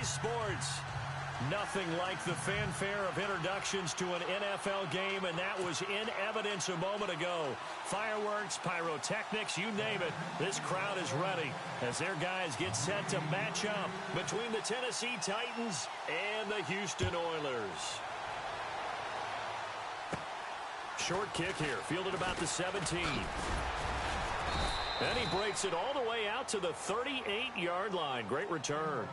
today's sports. Nothing like the fanfare of introductions to an NFL game, and that was in evidence a moment ago. Fireworks, pyrotechnics, you name it. This crowd is ready as their guys get set to match up between the Tennessee Titans and the Houston Oilers. Short kick here, fielded about the 17. And he breaks it all the way out to the 38-yard line. Great return.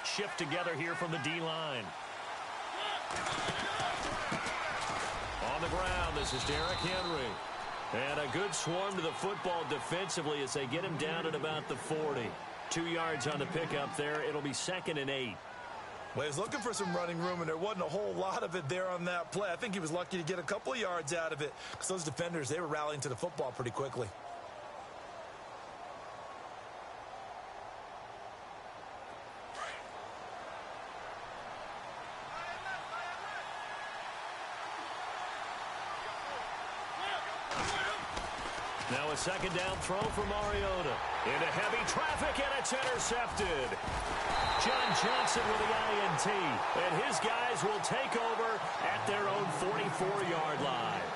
Shift together here from the D-line. On the ground, this is Derrick Henry. And a good swarm to the football defensively as they get him down at about the 40. 2 yards on the pickup there. It'll be 2nd and 8. Well, he was looking for some running room, and there wasn't a whole lot of it there on that play. I think he was lucky to get a couple of yards out of it because those defenders, they were rallying to the football pretty quickly. Now a 2nd down throw for Mariota. Into heavy traffic, and it's intercepted. John Johnson with the INT. And his guys will take over at their own 44-yard line.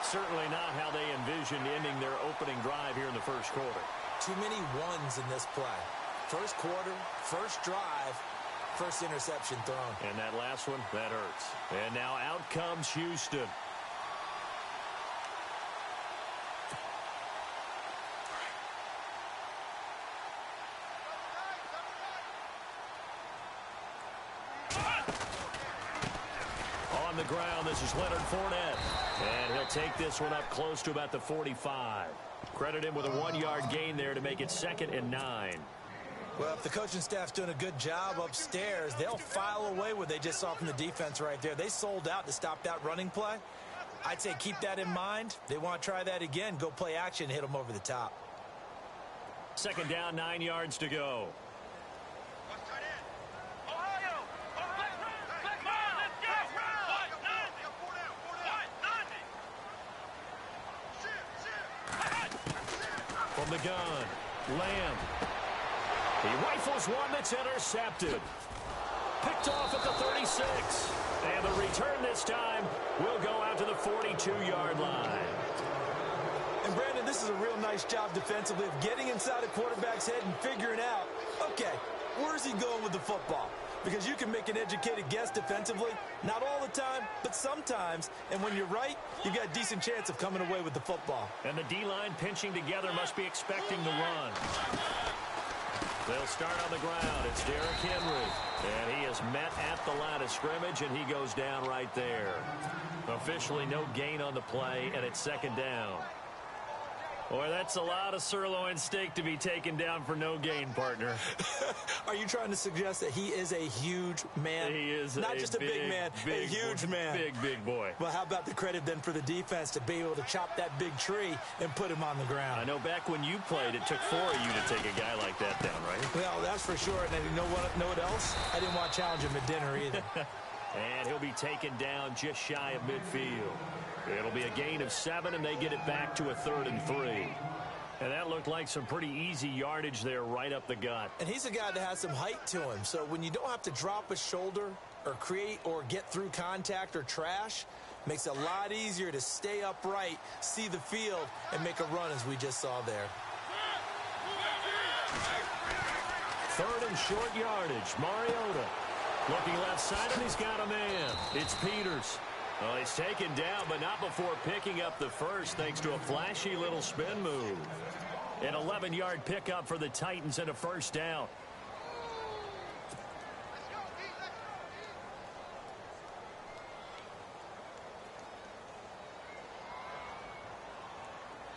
Certainly not how they envisioned ending their opening drive here in the first quarter. Too many ones in this play. First quarter, first drive, first interception thrown. And that last one, that hurts. And now out comes Houston. On the ground, this is Leonard Fournette. And he'll take this one up close to about the 45. Credit him with a 1-yard gain there to make it 2nd and 9. Well, if the coaching staff's doing a good job upstairs, they'll file away what they just saw from the defense right there. They sold out to stop that running play. I'd say keep that in mind. They want to try that again. Go play action, hit them over the top. 2nd down, 9 yards to go. From the gun, Lamb. He rifles one that's intercepted. Picked off at the 36. And the return this time will go out to the 42-yard line. And, Brandon, this is a real nice job defensively of getting inside a quarterback's head and figuring out, okay, where's he going with the football? Because you can make an educated guess defensively. Not all the time, but sometimes. And when you're right, you got a decent chance of coming away with the football. And the D-line pinching together must be expecting the run. They'll start on the ground. It's Derrick Henry. And he is met at the line of scrimmage, and he goes down right there. Officially no gain on the play, and it's 2nd down. Boy, that's a lot of sirloin steak to be taken down for no gain, partner. Are you trying to suggest that he is a huge man? He is not just a big man, a huge man. Big boy. Well, how about the credit then for the defense to be able to chop that big tree and put him on the ground? I know back when you played, it took 4 of you to take a guy like that down, right? Well, that's for sure. And you know what else? I didn't want to challenge him at dinner either. And he'll be taken down just shy of midfield. It'll be a gain of 7, and they get it back to a 3rd and 3. And that looked like some pretty easy yardage there right up the gut. And he's a guy that has some height to him. So when you don't have to drop a shoulder or create or get through contact or trash, makes it a lot easier to stay upright, see the field, and make a run as we just saw there. 3rd and short yardage. Mariota looking left side, and he's got a man. It's Peters. Well, he's taken down, but not before picking up the first, thanks to a flashy little spin move. An 11-yard pickup for the Titans and a 1st down.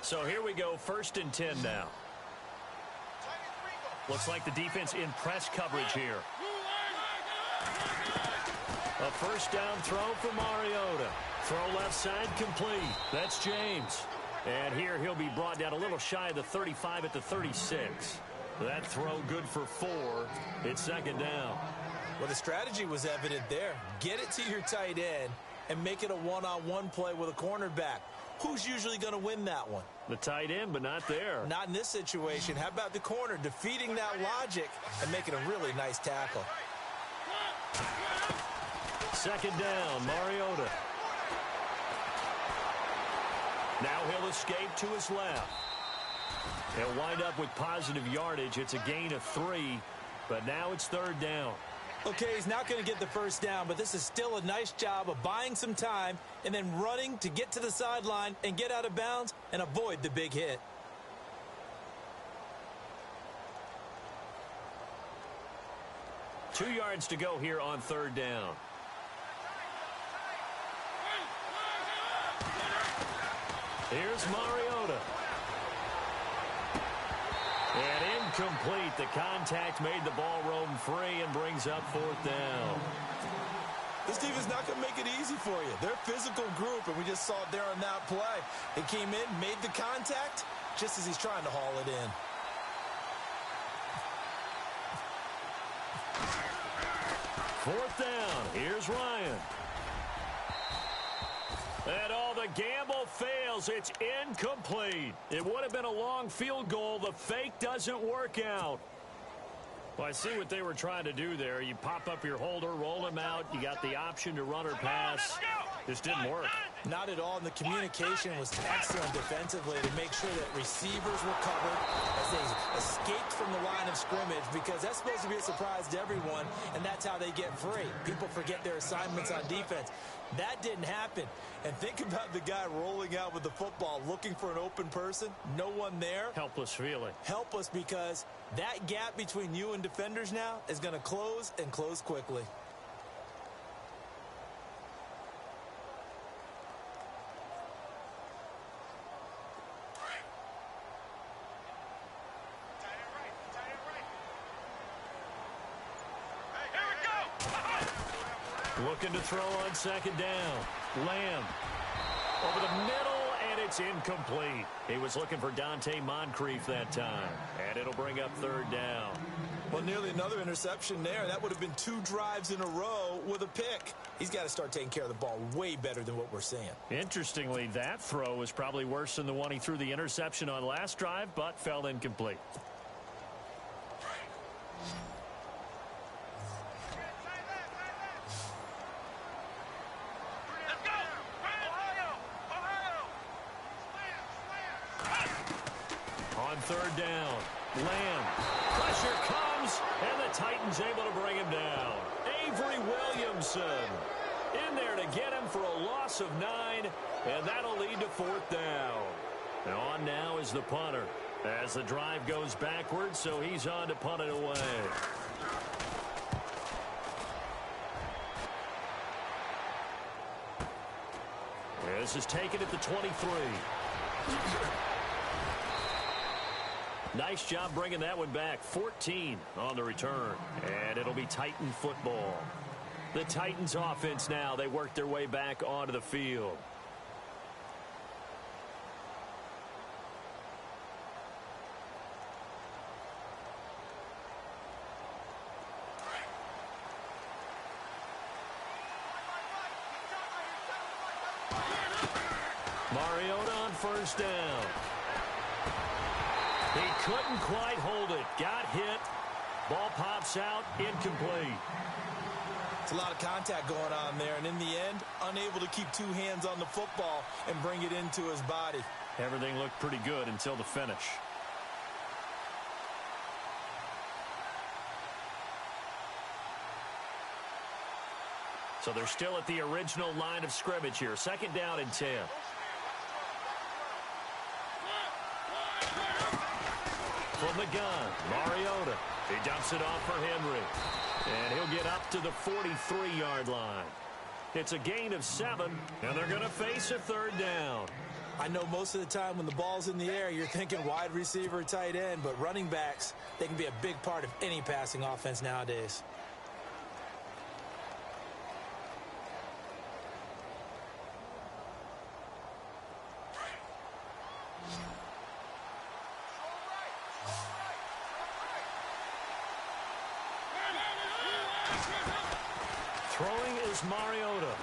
So here we go, 1st and 10 now. Looks like the defense in press coverage here. A first down throw for Mariota. Throw left side complete. That's James. And here he'll be brought down a little shy of the 35 at the 36. That throw good for 4. It's second down. Well, the strategy was evident there. Get it to your tight end and make it a one-on-one play with a cornerback. Who's usually going to win that one? The tight end, but not there. Not in this situation. How about the corner defeating that logic and making a really nice tackle? Second down, Mariota. Now he'll escape to his left. He'll wind up with positive yardage. It's a gain of 3, but now it's third down. Okay, he's not going to get the first down, but this is still a nice job of buying some time and then running to get to the sideline and get out of bounds and avoid the big hit. Two yards to go here on third down. Here's Mariota. And incomplete. The contact made the ball roam free and brings up fourth down. This team is not going to make it easy for you. They're a physical group, and we just saw it there on that play. They came in, made the contact, just as he's trying to haul it in. Fourth down. Here's Ryan. And all the gamble fails. It's incomplete. It would have been a long field goal. The fake doesn't work out. Well, I see what they were trying to do there. You pop up your holder, roll him out. You got the option to run or pass. This didn't work. Not at all, and the communication was excellent defensively to make sure that receivers were covered as they escaped from the line of scrimmage, because that's supposed to be a surprise to everyone, and that's how they get free. People forget their assignments on defense. That didn't happen. And think about the guy rolling out with the football, looking for an open person, no one there. Helpless feeling. Helpless, because that gap between you and defenders now is going to close and close quickly. Looking to throw on second down. Lamb over the middle, and it's incomplete. He was looking for Dante Moncrief that time, and it'll bring up third down. Well, nearly another interception there. That would have been 2 drives in a row with a pick. He's got to start taking care of the ball way better than what we're seeing. Interestingly, that throw was probably worse than the one he threw the interception on last drive, but fell incomplete. Third down. Lamb. Pressure comes, and the Titans able to bring him down. Avery Williamson in there to get him for a loss of 9, and that'll lead to fourth down. And on now is the punter as the drive goes backwards, so he's on to punt it away. This is taken at the 23. Nice job bringing that one back. 14 on the return. And it'll be Titan football. The Titans offense now. They work their way back onto the field. Mariota on first down. He couldn't quite hold it. Got hit. Ball pops out. Incomplete. It's a lot of contact going on there, and in the end, unable to keep 2 hands on the football and bring it into his body. Everything looked pretty good until the finish. So they're still at the original line of scrimmage here. Second down and 10. From the gun, Mariota. He dumps it off for Henry. And he'll get up to the 43-yard line. It's a gain of 7, and they're going to face a third down. I know most of the time when the ball's in the air, you're thinking wide receiver, tight end, but running backs, they can be a big part of any passing offense nowadays. goes Mariota.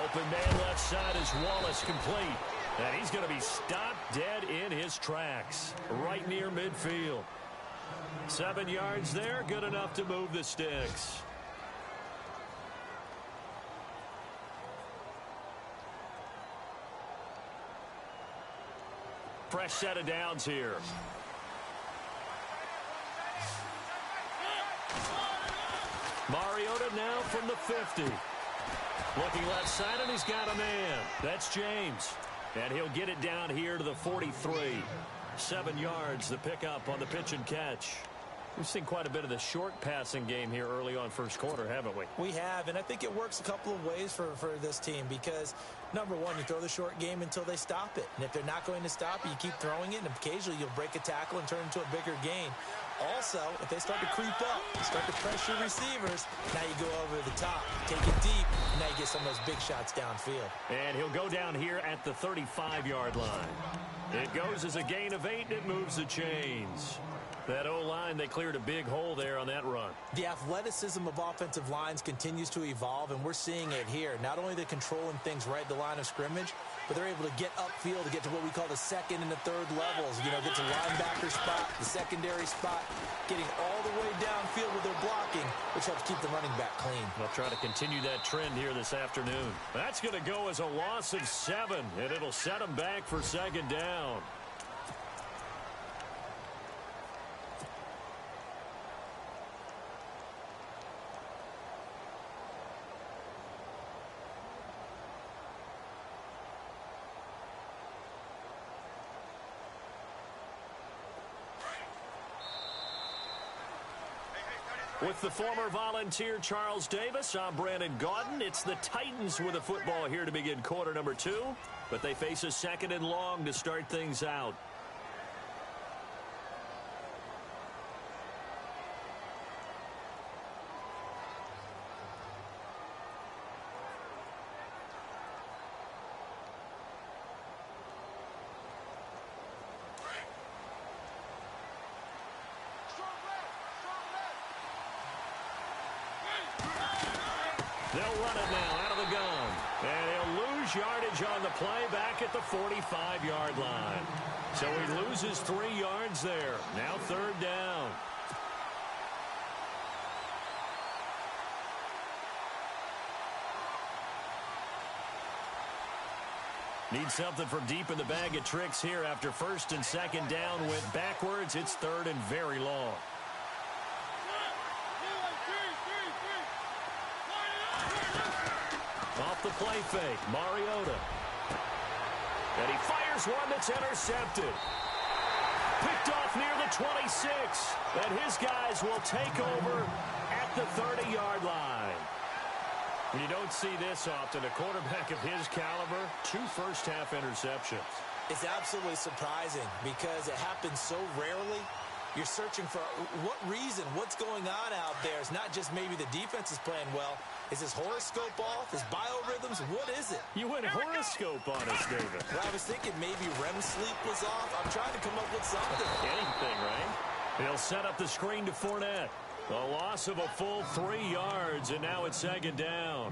Open man left side is Wallace, complete. And he's going to be stopped dead in his tracks, right near midfield. 7 yards there, good enough to move the sticks. Fresh set of downs here. Mariota now from the 50. Looking left side, and he's got a man. That's James. And he'll get it down here to the 43. 7 yards, the pickup on the pitch and catch. We've seen quite a bit of the short passing game here early on first quarter, haven't we? We have, and I think it works a couple of ways for this team because, number one, you throw the short game until they stop it. And if they're not going to stop it, you keep throwing it, and occasionally you'll break a tackle and turn it into a bigger gain. Also, if they start to creep up, start to pressure receivers, now you go over the top, take it deep, and now you get some of those big shots downfield. And he'll go down here at the 35-yard line. It goes as a gain of 8, and it moves the chains. That O-line, they cleared a big hole there on that run. The athleticism of offensive lines continues to evolve, and we're seeing it here. Not only they're controlling things right at the line of scrimmage, but they're able to get upfield to get to what we call the second and the third levels. You know, get to linebacker spot, the secondary spot, getting all the way downfield with their blocking, which helps keep the running back clean. They'll try to continue that trend here this afternoon. That's going to go as a loss of 7, and it'll set them back for second down. With the former Volunteer Charles Davis, I'm Brandon Gaudin. It's the Titans with the football here to begin quarter number 2, but they face a second and long to start things out. They'll run it now out of the gun. And he'll lose yardage on the play back at the 45-yard line. So he loses 3 yards there. Now third down. Need something from deep in the bag of tricks here after first and second down went backwards. It's third and very long. Off the play fake, Mariota. And he fires one that's intercepted. Picked off near the 26. And his guys will take over at the 30-yard line. You don't see this often. A quarterback of his caliber, 2 first-half interceptions. It's absolutely surprising because it happens so rarely. You're searching for what reason, what's going on out there. It's not just maybe the defense is playing well. Is his horoscope off? His biorhythms? What is it? You went horoscope on us, David. Well, I was thinking maybe REM sleep was off. I'm trying to come up with something. Anything, right? He'll set up the screen to Fournette. A loss of a full 3 yards, and now it's second down.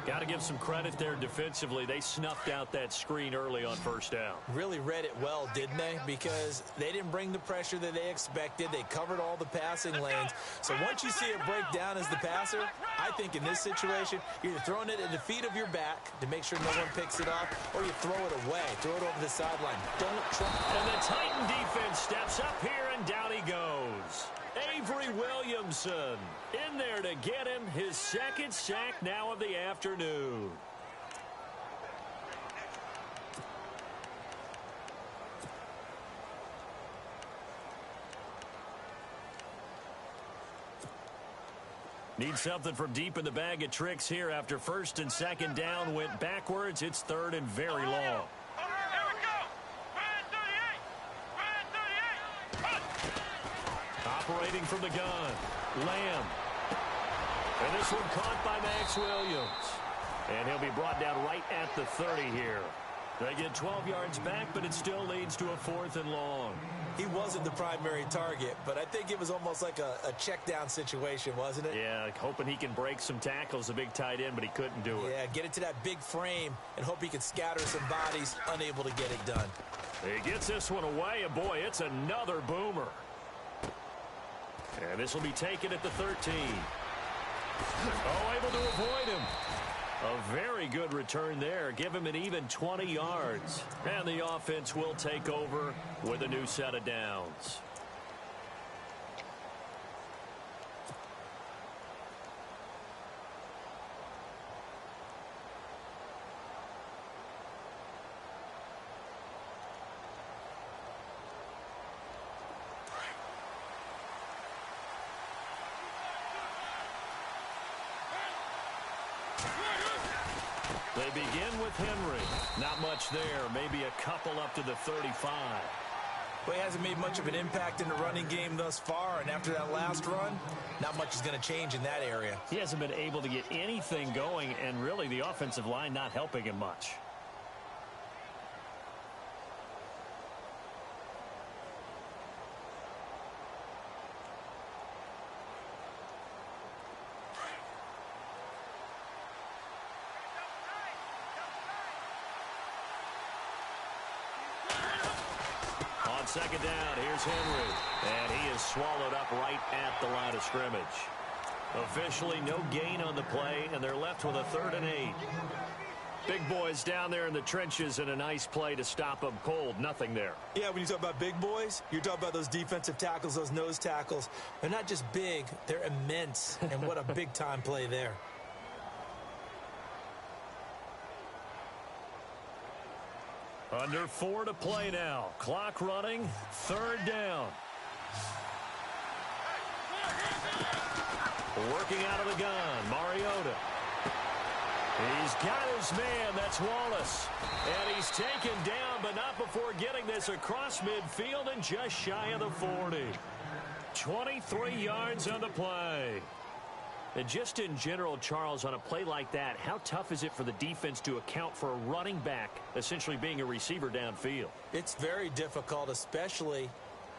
Got to give some credit there defensively. They snuffed out that screen early on first down. Really read it well, didn't they? Because they didn't bring the pressure that they expected. They covered all the passing lanes. So once you see it break down as the passer, I think in this situation, you're throwing it at the feet of your back to make sure no one picks it off, or you throw it away. Throw it over the sideline. Don't try. And the Titan defense steps up here, and down he goes. Avery Williamson in there to get him his second sack now of the afternoon. Need something from deep in the bag of tricks here after first and second down went backwards. It's third and very long. Operating from the gun, Lamb. And this one caught by Max Williams. And he'll be brought down right at the 30 here. They get 12 yards back, but it still leads to a 4th and long. He wasn't the primary target, but I think it was almost like a check down situation, wasn't it? Yeah, hoping he can break some tackles, a big tight end, but he couldn't do it. Yeah, get it to that big frame and hope he can scatter some bodies, unable to get it done. He gets this one away, and boy, it's another boomer. And this will be taken at the 13. Oh, able to avoid him. A very good return there. Give him an even 20 yards. And the offense will take over with a new set of downs. They begin with Henry. Not much there. Maybe a couple up to the 35. Well, he hasn't made much of an impact in the running game thus far, and after that last run, not much is going to change in that area. He hasn't been able to get anything going, and really the offensive line not helping him much. On second down, here's Henry. And he is swallowed up right at the line of scrimmage. Officially no gain on the play, and they're left with a 3rd and 8. Big boys down there in the trenches, and a nice play to stop them cold. Nothing there. Yeah, when you talk about big boys, you're talking about those defensive tackles, those nose tackles. They're not just big, they're immense. And what a big-time play there. Under 4 to play now. Clock running. 3rd down. Working out of the gun. Mariota. He's got his man. That's Wallace. And he's taken down, but not before getting this across midfield and just shy of the 40. 23 yards on the play. And just in general, Charles, on a play like that, how tough is it for the defense to account for a running back essentially being a receiver downfield? It's very difficult, especially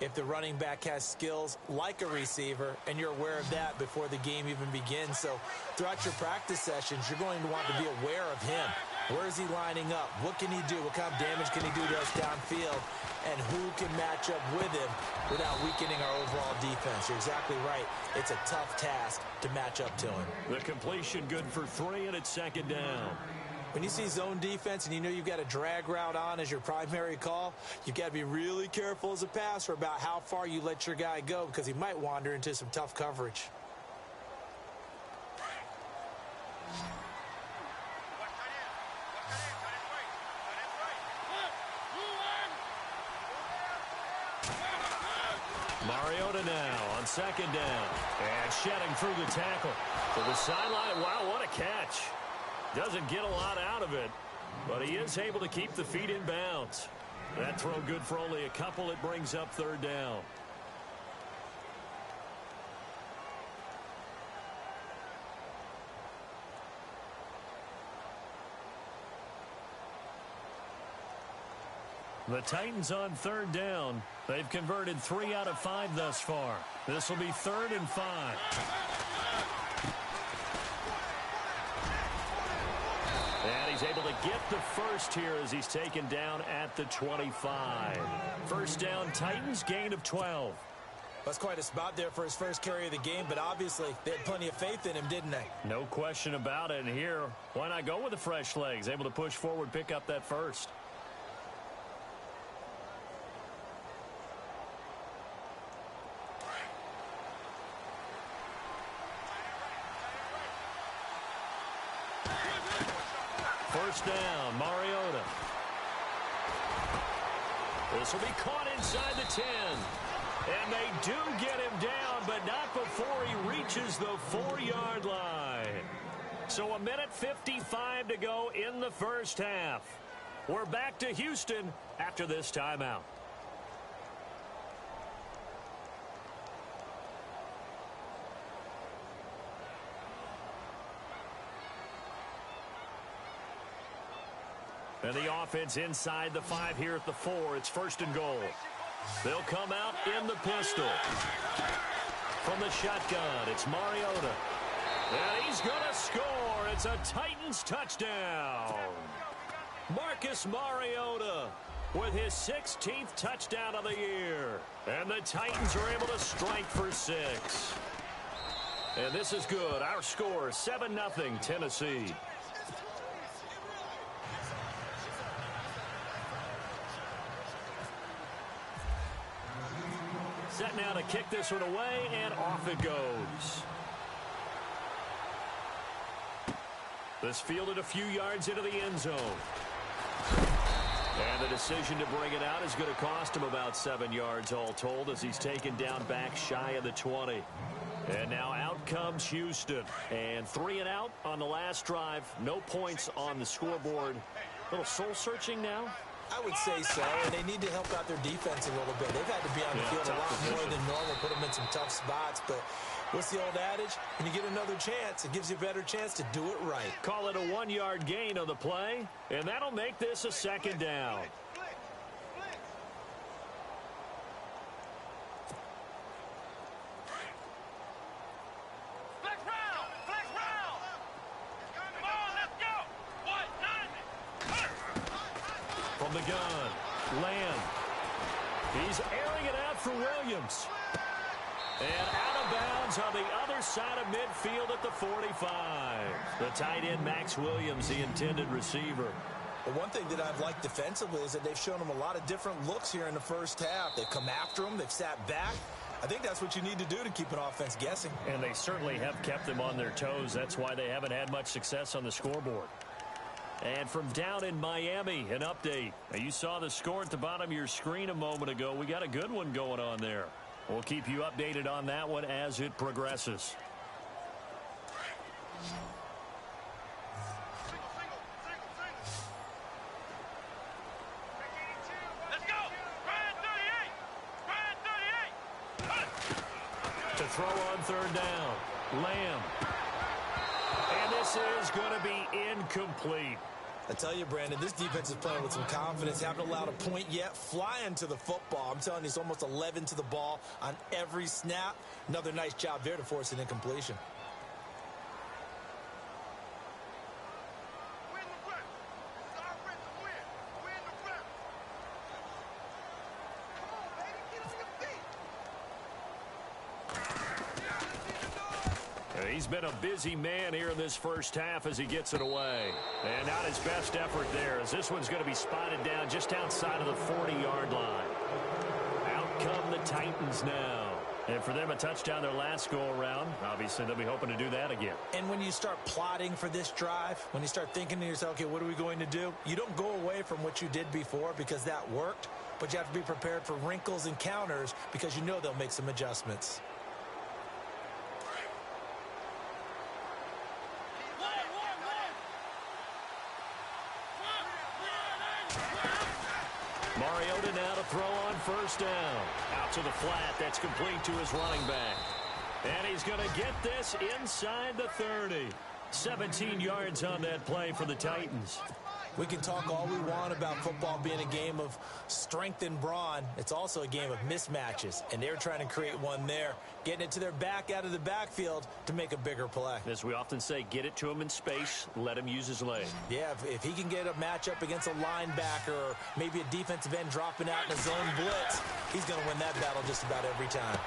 if the running back has skills like a receiver, and you're aware of that before the game even begins. So throughout your practice sessions, you're going to want to be aware of him. Where is he lining up? What can he do? What kind of damage can he do to us downfield? And who can match up with him without weakening our overall defense? You're exactly right. It's a tough task to match up to him. The completion good for 3, and it's 2nd down. When you see zone defense and you know you've got a drag route on as your primary call, you've got to be really careful as a passer about how far you let your guy go, because he might wander into some tough coverage. Mariota now on 2nd down. And shedding through the tackle. To the sideline. Wow, what a catch. Doesn't get a lot out of it, but he is able to keep the feet in bounds. That throw good for only a couple. It brings up 3rd down. The Titans on 3rd down. They've converted 3 out of 5 thus far. This will be 3rd and 5. And he's able to get the first here as he's taken down at the 25. 1st down, Titans, gain of 12. That's quite a spot there for his first carry of the game, but obviously they had plenty of faith in him, didn't they? No question about it. And here, why not go with the fresh legs? Able to push forward, pick up that first. First down, Mariota. This will be caught inside the 10. And they do get him down, but not before he reaches the 4-yard line. So 1:55 to go in the first half. We're back to Houston after this timeout. And the offense inside the 5 here at the 4. It's 1st and goal. They'll come out in the pistol. From the shotgun, it's Mariota. And he's going to score. It's a Titans touchdown. Marcus Mariota with his 16th touchdown of the year. And the Titans are able to strike for 6. And this is good. Our score, 7-0 Tennessee. Set now to kick this one away, and off it goes. This fielded a few yards into the end zone. And the decision to bring it out is going to cost him about 7 yards all told as he's taken down back shy of the 20. And now out comes Houston. And 3 and out on the last drive. No points on the scoreboard. A little soul-searching now. I would say so, and they need to help out their defense a little bit. They've had to be on the field a lot more than normal, put them in some tough spots. But what's the old adage? When you get another chance, it gives you a better chance to do it right. Call it a 1-yard gain on the play, and that'll make this a 2nd down. From the gun, Lamb. He's airing it out for Williams. And out of bounds on the other side of midfield at the 45. The tight end, Max Williams, the intended receiver. Well, one thing that I've liked defensively is that they've shown them a lot of different looks here in the first half. They've come after them. They've sat back. I think that's what you need to do to keep an offense guessing. And they certainly have kept them on their toes. That's why they haven't had much success on the scoreboard. And from down in Miami, an update. Now, you saw the score at the bottom of your screen a moment ago. We got a good one going on there. We'll keep you updated on that one as it progresses. Let's go! Brian 38! Brian 38! To throw on 3rd down, Lamb. And this is going to be incomplete. I tell you, Brandon, this defense is playing with some confidence. Haven't allowed a point yet. Flying to the football. I'm telling you, it's almost 11 to the ball on every snap. Another nice job there to force an incompletion. He's been a busy man here in this first half as he gets it away. And not his best effort there as this one's going to be spotted down just outside of the 40-yard line. Out come the Titans now. And for them, a touchdown their last go-around. Obviously, they'll be hoping to do that again. And when you start plotting for this drive, when you start thinking to yourself, okay, what are we going to do? You don't go away from what you did before because that worked. But you have to be prepared for wrinkles and counters because you know they'll make some adjustments. Mariota now to throw on 1st down. Out to the flat. That's complete to his running back. And he's going to get this inside the 30. 17 yards on that play for the Titans. We can talk all we want about football being a game of strength and brawn. It's also a game of mismatches, and they're trying to create one there, getting it to their back out of the backfield to make a bigger play. As we often say, get it to him in space, let him use his leg. Yeah, if he can get a matchup against a linebacker or maybe a defensive end dropping out in a zone blitz, he's going to win that battle just about every time.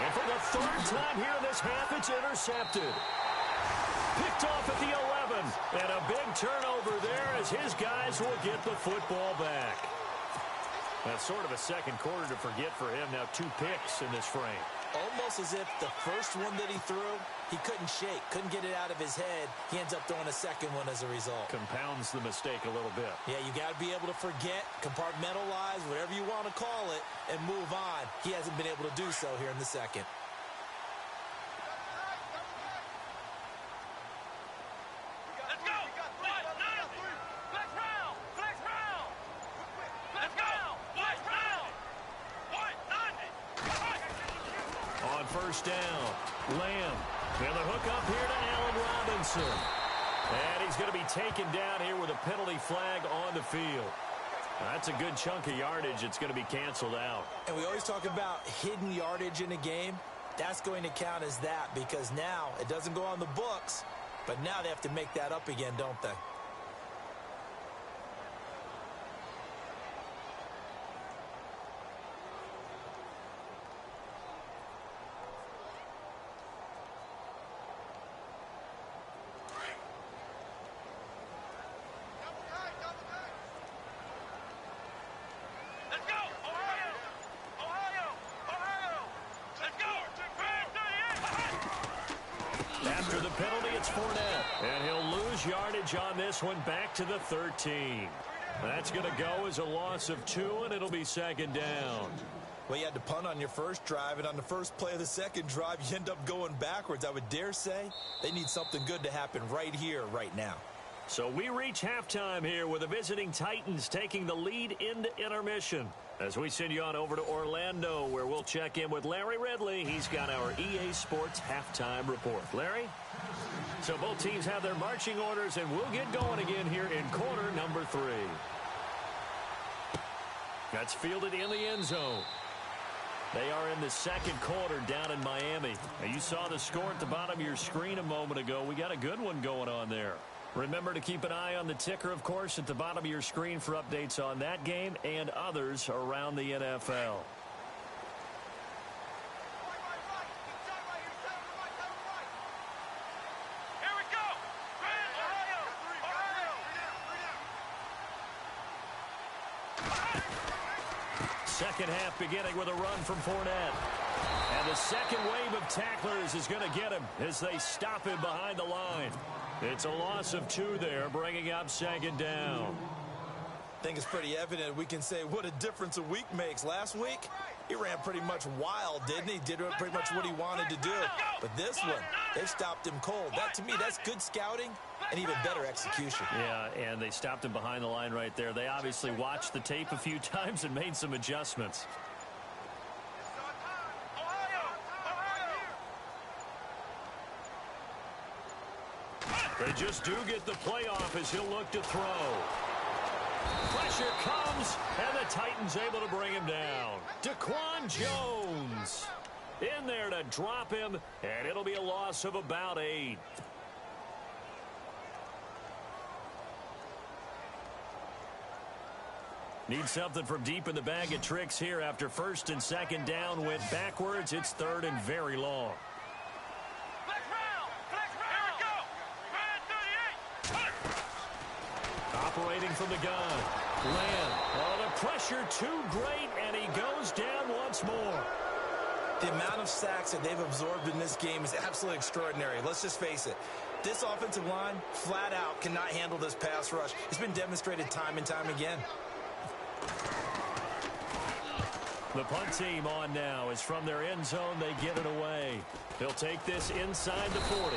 And for the 3rd time here in this half, it's intercepted. Picked off at the 11. And a big turnover there as his guys will get the football back. That's sort of a second quarter to forget for him. Now 2 picks in this frame. Almost as if the first one that he threw, he couldn't shake, couldn't get it out of his head. He ends up throwing a second one as a result. Compounds the mistake a little bit. Yeah, you got to be able to forget, compartmentalize, whatever you want to call it, and move on. He hasn't been able to do so here in the second. On 1st down, Lamb. And the hook up here to Allen Robinson. And he's going to be taken down here with a penalty flag on the field. That's a good chunk of yardage. It's going to be canceled out. And we always talk about hidden yardage in a game. That's going to count as that because now it doesn't go on the books, but now they have to make that up again, don't they? After the penalty, it's Fournette. And he'll lose yardage on this one back to the 13. That's going to go as a loss of 2, and it'll be second down. Well, you had to punt on your first drive, and on the first play of the second drive, you end up going backwards. I would dare say they need something good to happen right here, right now. So we reach halftime here with the visiting Titans taking the lead into intermission. As we send you on over to Orlando, where we'll check in with Larry Ridley. He's got our EA Sports halftime report. Larry? So both teams have their marching orders, and we'll get going again here in quarter number 3. That's fielded in the end zone. They are in the second quarter down in Miami. Now, you saw the score at the bottom of your screen a moment ago. We got a good one going on there. Remember to keep an eye on the ticker, of course, at the bottom of your screen for updates on that game and others around the NFL. Here we go. Second half beginning with a run from Fournette. And the second wave of tacklers is going to get him as they stop him behind the line. It's a loss of 2 there, bringing up second down. I think it's pretty evident. We can say what a difference a week makes. Last week, he ran pretty much wild, didn't he? Did pretty much what he wanted to do. But this one, they stopped him cold. That, to me, that's good scouting and even better execution. Yeah, and they stopped him behind the line right there. They obviously watched the tape a few times and made some adjustments. They just do get the playoff as he'll look to throw. Pressure comes, and the Titans able to bring him down. Daquan Jones in there to drop him, and it'll be a loss of about 8. Need something from deep in the bag of tricks here after first and second down went backwards. It's third and very long. Operating from the gun. Lamb. Oh, the pressure too great, and he goes down once more. The amount of sacks that they've absorbed in this game is absolutely extraordinary. Let's just face it. This offensive line, flat out, cannot handle this pass rush. It's been demonstrated time and time again. The punt team on now is from their end zone. They get it away. They'll take this inside the 40.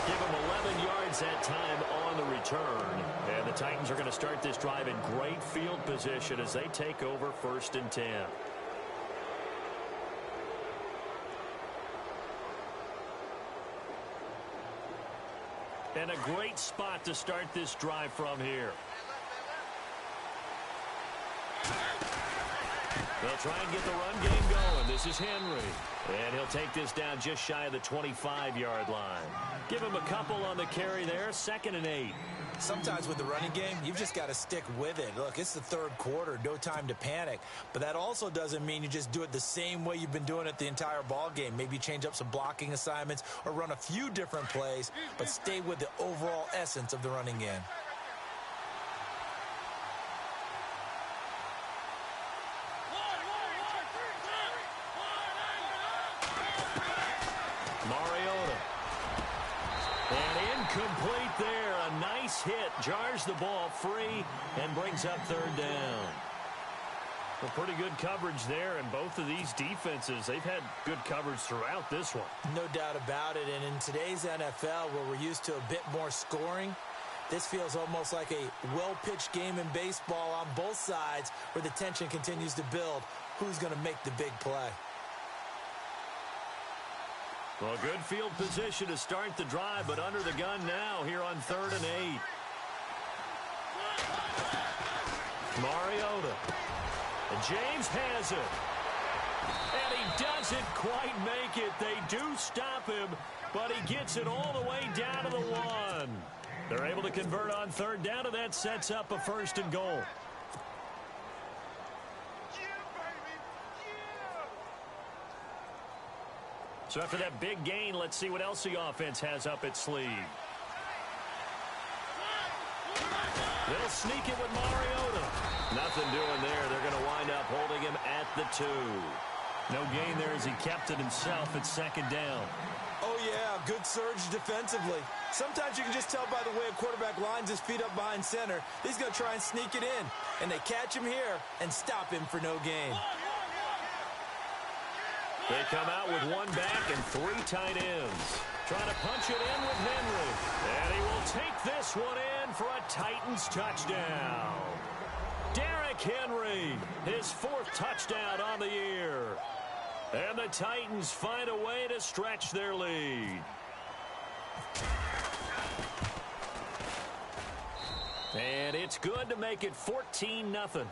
Give them 11 yards that time on the return. And the Titans are going to start this drive in great field position as they take over first and 10. And a great spot to start this drive from here. They'll try and get the run game going. This is Henry. And he'll take this down just shy of the 25-yard line. Give him a couple on the carry there. 2nd and 8. Sometimes with the running game, you've just got to stick with it. Look, it's the third quarter. No time to panic. But that also doesn't mean you just do it the same way you've been doing it the entire ball game. Maybe change up some blocking assignments or run a few different plays, but stay with the overall essence of the running game. Complete there. A nice hit. Jars the ball free and brings up third down. Well, pretty good coverage there, and both of these defenses, they've had good coverage throughout this one. No doubt about it. And in today's NFL, where we're used to a bit more scoring, this feels almost like a well-pitched game in baseball on both sides where the tension continues to build. Who's going to make the big play? Well, good field position to start the drive, but under the gun now here on 3rd and 8. Mariota. And James has it. And he doesn't quite make it. They do stop him, but he gets it all the way down to the 1. They're able to convert on 3rd down, and that sets up a 1st and goal. So after that big gain, let's see what else the offense has up its sleeve. They'll sneak it with Mariota. Nothing doing there. They're going to wind up holding him at the 2. No gain there as he kept it himself at 2nd down. Oh, yeah, good surge defensively. Sometimes you can just tell by the way a quarterback lines his feet up behind center. He's going to try and sneak it in. And they catch him here and stop him for no gain. They come out with 1 back and 3 tight ends. Trying to punch it in with Henry. And he will take this one in for a Titans touchdown. Derrick Henry, his 4th touchdown on the year. And the Titans find a way to stretch their lead. And it's good to make it 14-0.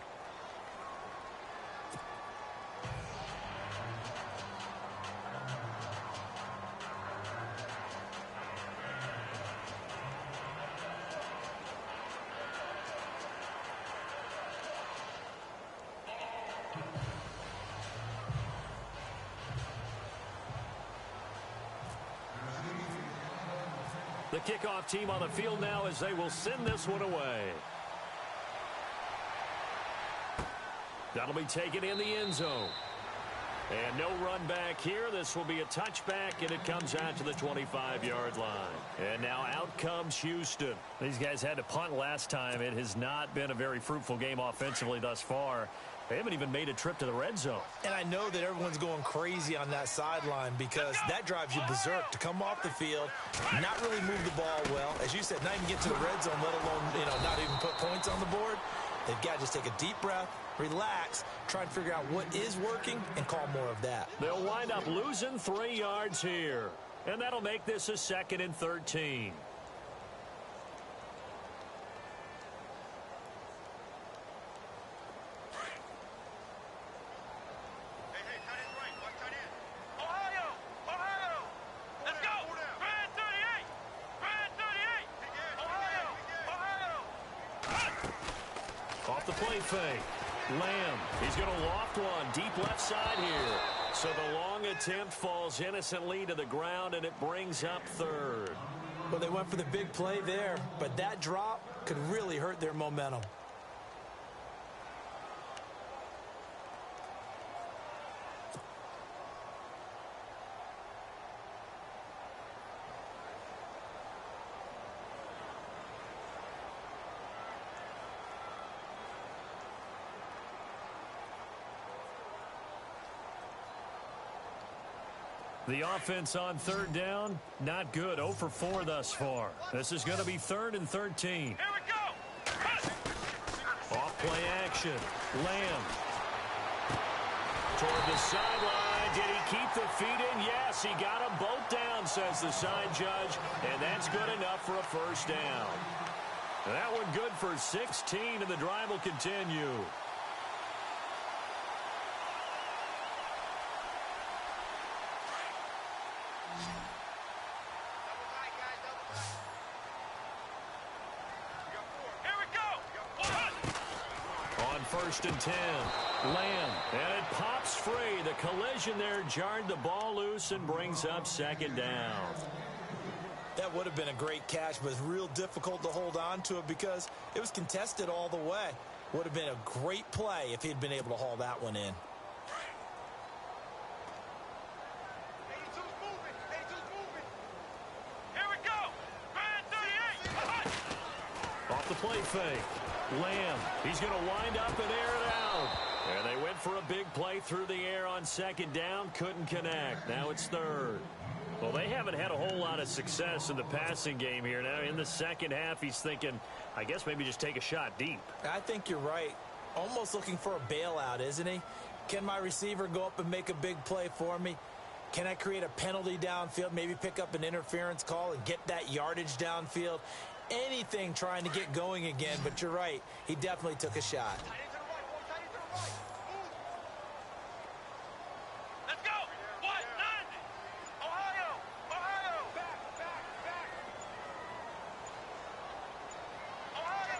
The kickoff team on the field now as they will send this one away. That'll be taken in the end zone. And no run back here. This will be a touchback, and it comes out to the 25-yard line. And now out comes Houston. These guys had to punt last time. It has not been a very fruitful game offensively thus far. They haven't even made a trip to the red zone. And I know that everyone's going crazy on that sideline because that drives you berserk to come off the field, not really move the ball well. As you said, not even get to the red zone, let alone, not even put points on the board. They've got to just take a deep breath, relax, try and figure out what is working, and call more of that. They'll wind up losing 3 yards here. And that'll make this a 2nd and 13. Fake. Lamb, he's going to loft one deep left side here. So the long attempt falls innocently to the ground, and it brings up 3rd. Well, they went for the big play there, but that drop could really hurt their momentum. The offense on 3rd down, not good. 0 for 4 thus far. This is going to be 3rd and 13. Here we go. Off play action. Lamb. Toward the sideline. Did he keep the feet in? Yes, he got them both down, says the side judge. And that's good enough for a 1st down. And that one good for 16, and the drive will continue. On 1st and 10, Lamb, and it pops free. The collision there jarred the ball loose and brings up 2nd down. That would have been a great catch, but it's real difficult to hold on to it because it was contested all the way. Would have been a great play if he'd been able to haul that one in. Here we go. Red 38. Off the play fake. Lamb, he's going to wind up and air it out. And they went for a big play through the air on 2nd down. Couldn't connect. Now it's 3rd. Well, they haven't had a whole lot of success in the passing game here. Now in the second half, he's thinking, I guess maybe just take a shot deep. I think you're right. Almost looking for a bailout, isn't he? Can my receiver go up and make a big play for me? Can I create a penalty downfield, maybe pick up an interference call and get that yardage downfield? Anything trying to get going again, but you're right. He definitely took a shot. Let's go. 190. Ohio. Ohio. Ohio.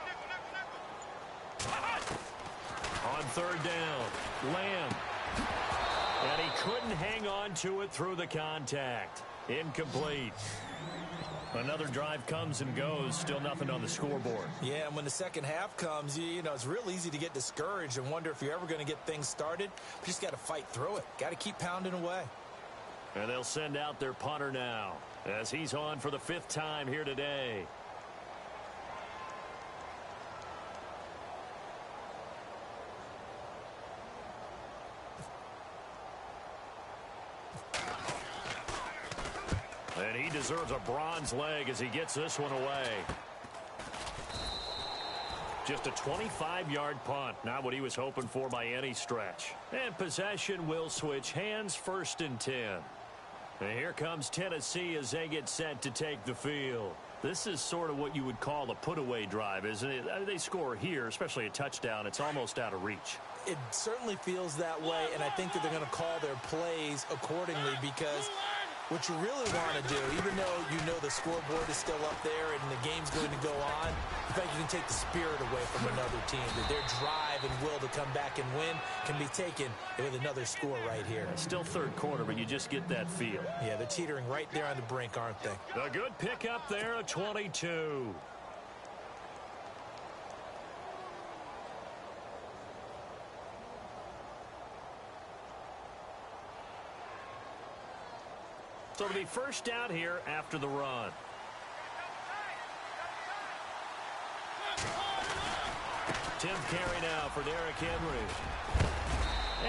On third down, Lamb. And he couldn't hang on to it through the contact. Incomplete. Another drive comes and goes, still nothing on the scoreboard. Yeah, and when the second half comes, you know, it's real easy to get discouraged and wonder if you're ever going to get things started. But you just got to fight through it. Got to keep pounding away. And they'll send out their punter now as he's on for the 5th time here today. And he deserves a bronze leg as he gets this one away. Just a 25-yard punt, not what he was hoping for by any stretch. And possession will switch hands, 1st and 10. And here comes Tennessee as they get set to take the field. This is sort of what you would call a put-away drive, isn't it? They score here, especially a touchdown. It's almost out of reach. It certainly feels that way, and I think that they're going to call their plays accordingly because what you really want to do, even though you know the scoreboard is still up there and the game's going to go on, in fact, you can take the spirit away from another team. That their drive and will to come back and win can be taken with another score right here. Still third quarter, but you just get that feel. Yeah, they're teetering right there on the brink, aren't they? A good pickup there, a 22. So it'll be first down here after the run. Tim carry now for Derrick Henry.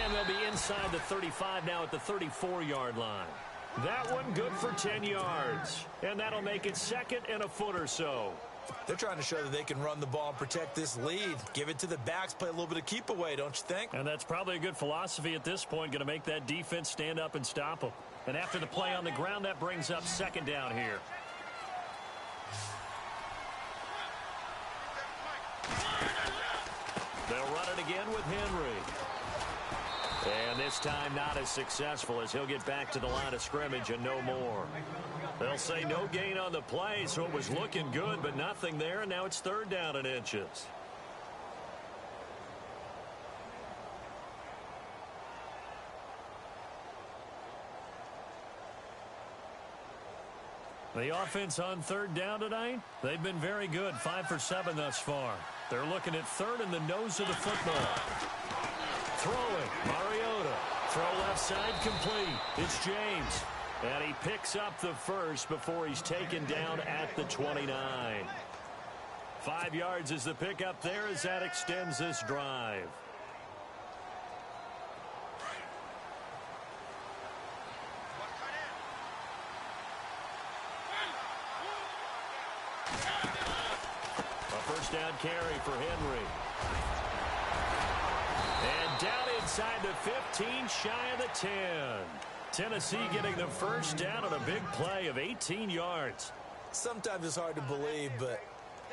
And they'll be inside the 35 now at the 34-yard line. That one good for 10 yards. And that'll make it 2nd and a foot or so. They're trying to show that they can run the ball and protect this lead. Give it to the backs, play a little bit of keep away, don't you think? And that's probably a good philosophy at this point, going to make that defense stand up and stop them. And after the play on the ground, that brings up 2nd down here. They'll run it again with Henry. And this time not as successful as he'll get back to the line of scrimmage and no more. They'll say no gain on the play, so it was looking good, but nothing there, and now it's 3rd down and inches. The offense on 3rd down tonight, they've been very good, 5 for 7 thus far. They're looking at 3rd in the nose of the football. Throwing, Mariota. Throw left side complete. It's James. And he picks up the first before he's taken down at the 29. 5 yards is the pickup there as that extends this drive. A first down carry for Henry. And down inside the 15, shy of the 10. Tennessee getting the first down on a big play of 18 yards. Sometimes it's hard to believe, but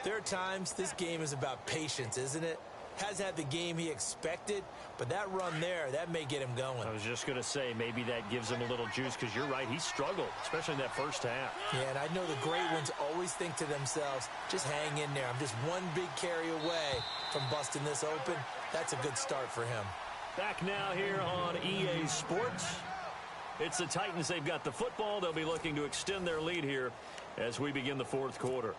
there are times this game is about patience, isn't it? Has had the game he expected, but that run there, that may get him going. I was just going to say, maybe that gives him a little juice because you're right, he struggled, especially in that first half. Yeah, and I know the great ones always think to themselves, just hang in there. I'm just one big carry away from busting this open. That's a good start for him. Back now here on EA Sports. It's the Titans. They've got the football. They'll be looking to extend their lead here as we begin the 4th quarter.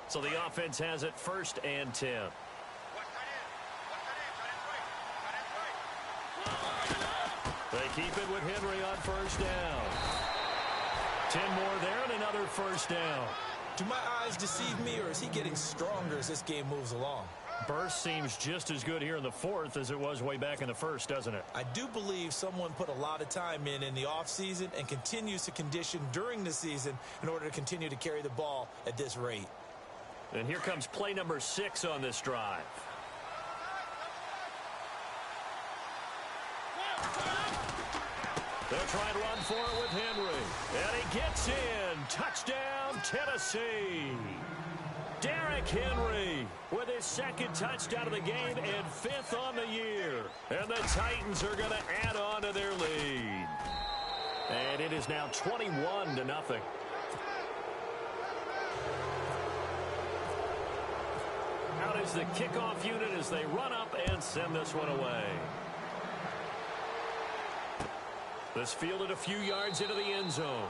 So the offense has it 1st and 10. They keep it with Henry on 1st down. 10 more there and another 1st down. Do my eyes deceive me, or is he getting stronger as this game moves along? Burst seems just as good here in the 4th as it was way back in the 1st, doesn't it? I do believe someone put a lot of time in the offseason and continues to condition during the season in order to continue to carry the ball at this rate. And here comes play number 6 on this drive. They'll try and run for it with Henry. And he gets in. Touchdown, Tennessee. Derrick Henry with his second touchdown of the game and 5th on the year. And the Titans are going to add on to their lead. And it is now 21-0. Out is the kickoff unit as they run up and send this one away. This fielded a few yards into the end zone.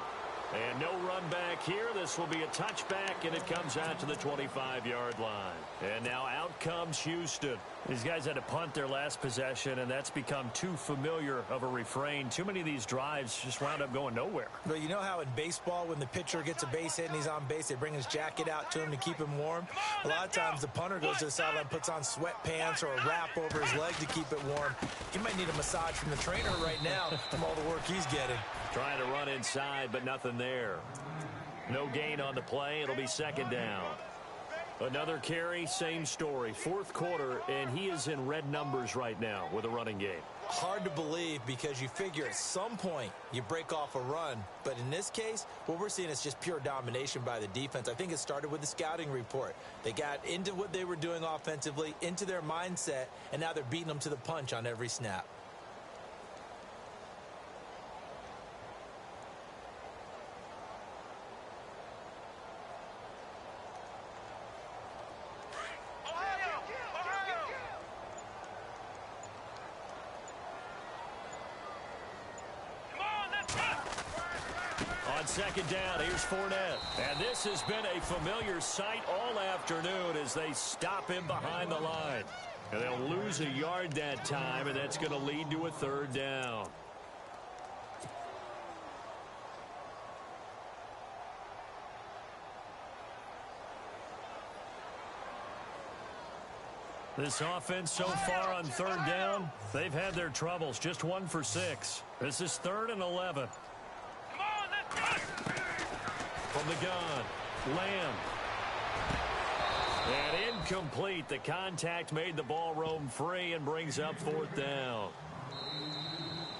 And no run back here. This will be a touchback, and it comes out to the 25-yard line. And now out comes Houston. These guys had to punt their last possession, and that's become too familiar of a refrain. Too many of these drives just wound up going nowhere. But you know how in baseball, when the pitcher gets a base hit and he's on base, they bring his jacket out to him to keep him warm? A lot of times the punter goes to the sideline, puts on sweatpants or a wrap over his leg to keep it warm. He might need a massage from the trainer right now from all the work he's getting. Trying to run inside, but nothing there. No gain on the play. It'll be second down. Another carry, same story. Fourth quarter, and he is in red numbers right now with a running game. Hard to believe because you figure at some point you break off a run. But in this case, what we're seeing is just pure domination by the defense. I think it started with the scouting report. They got into what they were doing offensively, into their mindset, and now they're beating them to the punch on every snap. Second down, here's Fournette. And this has been a familiar sight all afternoon as they stop him behind the line. And they'll lose a yard that time, and that's going to lead to a third down. This offense so far on third down, they've had their troubles. Just 1 for 6. This is 3rd and 11. From the gun, Lamb. And incomplete. The contact made the ball roam free and brings up 4th down.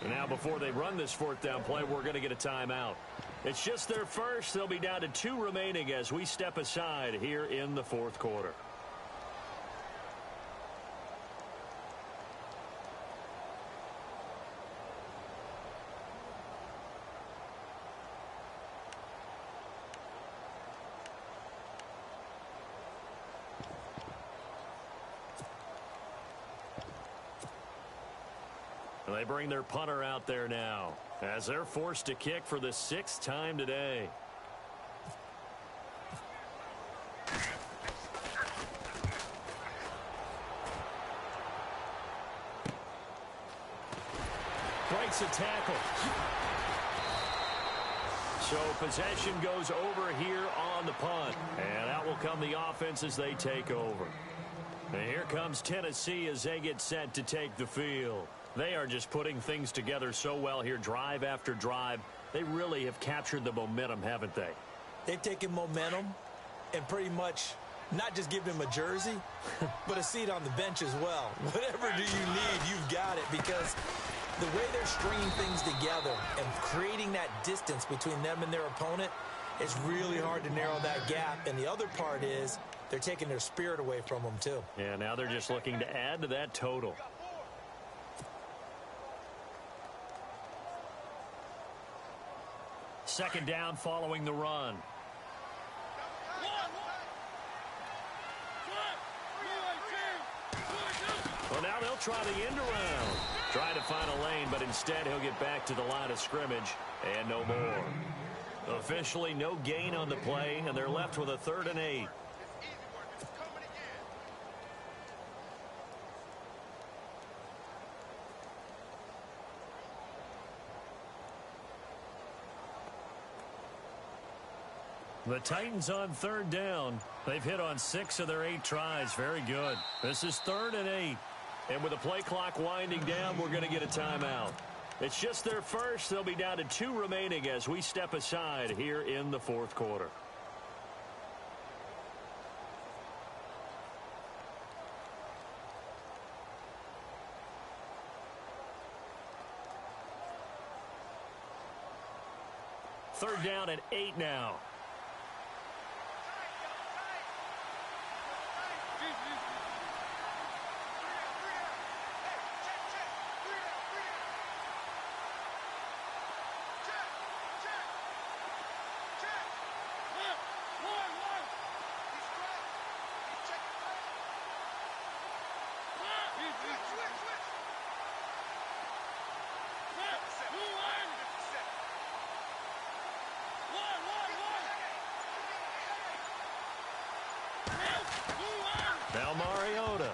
And now before they run this 4th down play, we're going to get a timeout. It's just their first. They'll be down to 2 remaining as we step aside here in the 4th quarter. They bring their punter out there now as they're forced to kick for the 6th time today. Breaks a tackle. So possession goes over here on the punt. And out will come the offense as they take over. And here comes Tennessee as they get set to take the field. They are just putting things together so well here, drive after drive. They really have captured the momentum, haven't they? They've taken momentum and pretty much not just given him a jersey, but a seat on the bench as well. Whatever do you need, you've got it, because the way they're stringing things together and creating that distance between them and their opponent, it's really hard to narrow that gap. And the other part is they're taking their spirit away from them, too. Yeah, now they're just looking to add to that total. Second down following the run. Well, now they'll try the end around. Trying to find a lane, but instead he'll get back to the line of scrimmage and no more. Officially no gain on the play, and they're left with a 3rd and 8. The Titans on 3rd down. They've hit on 6 of their 8 tries. Very good. This is 3rd and 8. And with the play clock winding down, we're going to get a timeout. It's just their first. They'll be down to 2 remaining as we step aside here in the 4th quarter. Third down and 8 now. Now Mariota.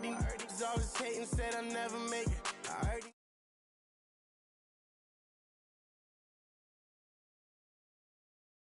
I heard these always hating, said I'll never make it. I heard